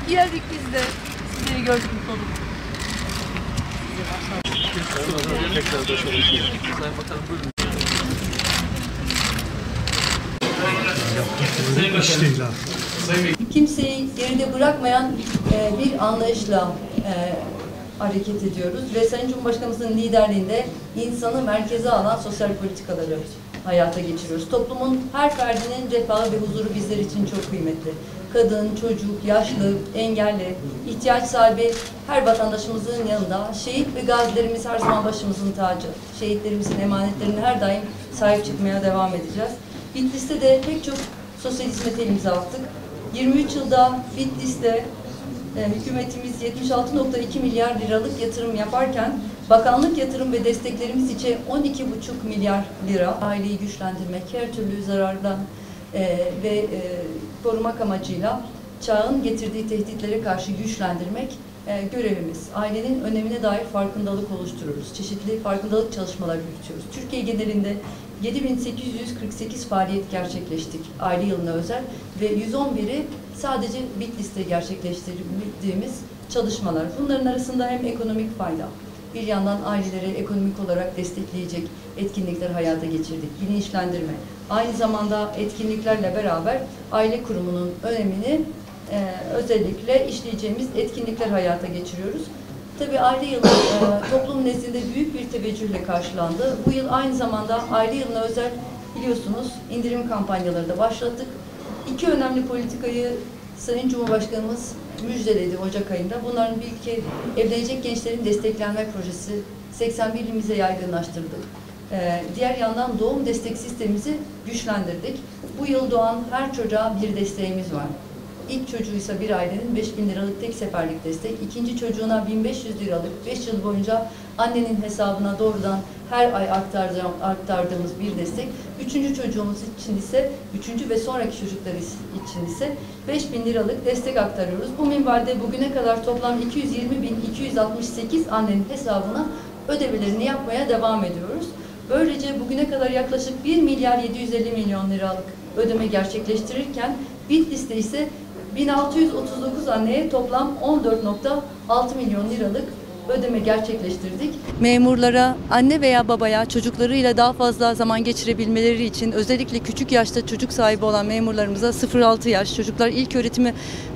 Geldik biz de. Sizleri gördük, mutlu olduk. Tekrar da şöyle Sayın Bakanım buyurun. Kimseyi geride bırakmayan bir anlayışla hareket ediyoruz ve Sayın Cumhurbaşkanımızın liderliğinde insanı merkeze alan sosyal politikaları hayata geçiriyoruz. Toplumun her ferdinin refahı ve huzuru bizler için çok kıymetli. Kadın, çocuk, yaşlı, engelli, ihtiyaç sahibi her vatandaşımızın yanında şehit ve gazilerimiz her zaman başımızın tacı. Şehitlerimizin emanetlerine her daim sahip çıkmaya devam edeceğiz. Bitlis'te de pek çok sosyal hizmete imza attık. 23 yılda Bitlis'te hükümetimiz 76,2 milyar liralık yatırım yaparken bakanlık yatırım ve desteklerimiz için 12,5 milyar lira aileyi güçlendirmek, her türlü zarardan ve korumak amacıyla çağın getirdiği tehditlere karşı güçlendirmek görevimiz. Ailenin önemine dair farkındalık oluşturuyoruz. Çeşitli farkındalık çalışmaları yürütüyoruz. Türkiye genelinde 7.848 faaliyet gerçekleştik aile yılına özel ve 111'i sadece Bitlis'te gerçekleştirdiğimiz çalışmalar. Bunların arasında hem ekonomik fayda, bir yandan aileleri ekonomik olarak destekleyecek etkinlikler hayata geçirdik. Bilinçlendirme. Aynı zamanda etkinliklerle beraber aile kurumunun önemini özellikle işleyeceğimiz etkinlikler hayata geçiriyoruz. Tabii aile yılı toplum nezdinde büyük bir teveccühle karşılandı. Bu yıl aynı zamanda aile yılına özel biliyorsunuz indirim kampanyaları da başlattık. İki önemli politikayı Sayın Cumhurbaşkanımız müjdeledi Ocak ayında. Bunların bir ki evlenecek gençlerin desteklenme projesi 81 ilimize yaygınlaştırdık. Diğer yandan doğum destek sistemimizi güçlendirdik. Bu yıl doğan her çocuğa bir desteğimiz var. İlk çocuğuysa bir ailenin 5.000 liralık tek seferlik destek, ikinci çocuğuna 1.500 liralık 5 yıl boyunca annenin hesabına doğrudan her ay aktardığımız bir destek, üçüncü çocuğumuz için ise, üçüncü ve sonraki çocuklar için ise 5.000 liralık destek aktarıyoruz. Bu minvalde bugüne kadar toplam 220.268 annenin hesabına ödemelerini yapmaya devam ediyoruz. Böylece bugüne kadar yaklaşık 1 milyar 750 milyon liralık ödeme gerçekleştirirken Bitlis'te ise 1639 anneye toplam 14,6 milyon liralık ödeme gerçekleştirdik. Memurlara, anne veya babaya çocuklarıyla daha fazla zaman geçirebilmeleri için özellikle küçük yaşta çocuk sahibi olan memurlarımıza 0-6 yaş çocuklar ilk öğretime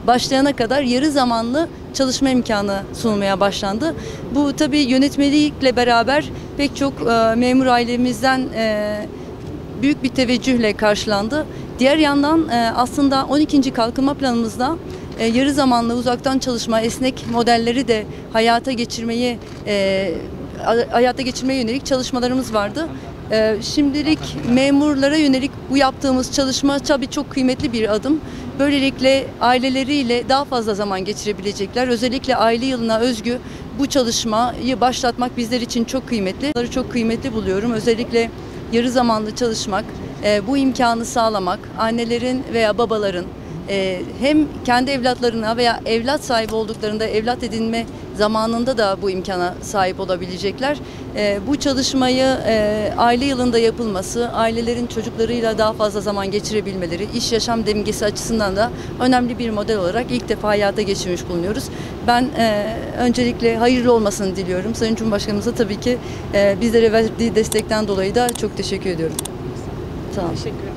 başlayana kadar yarı zamanlı çalışma imkanı sunulmaya başlandı. Bu tabii yönetmelikle beraber pek çok memur ailemizden büyük bir teveccühle karşılandı. Diğer yandan aslında 12. kalkınma planımızda yarı zamanlı uzaktan çalışma esnek modelleri de hayata geçirmeye yönelik çalışmalarımız vardı. Şimdilik memurlara yönelik bu yaptığımız çalışma tabii çok kıymetli bir adım. Böylelikle aileleriyle daha fazla zaman geçirebilecekler. Özellikle aile yılına özgü bu çalışmayı başlatmak bizler için çok kıymetli. Bunları çok kıymetli buluyorum. Özellikle yarı zamanlı çalışmak, bu imkanı sağlamak, annelerin veya babaların hem kendi evlatlarına veya evlat sahibi olduklarında evlat edinme zamanında da bu imkana sahip olabilecekler. Bu çalışmayı aile yılında yapılması, ailelerin çocuklarıyla daha fazla zaman geçirebilmeleri, iş yaşam dengesi açısından da önemli bir model olarak ilk defa hayata geçirmiş bulunuyoruz. Ben öncelikle hayırlı olmasını diliyorum. Sayın Cumhurbaşkanımıza tabii ki bizlere verdiği destekten dolayı da çok teşekkür ediyorum. Sağ olun. Teşekkür ederim.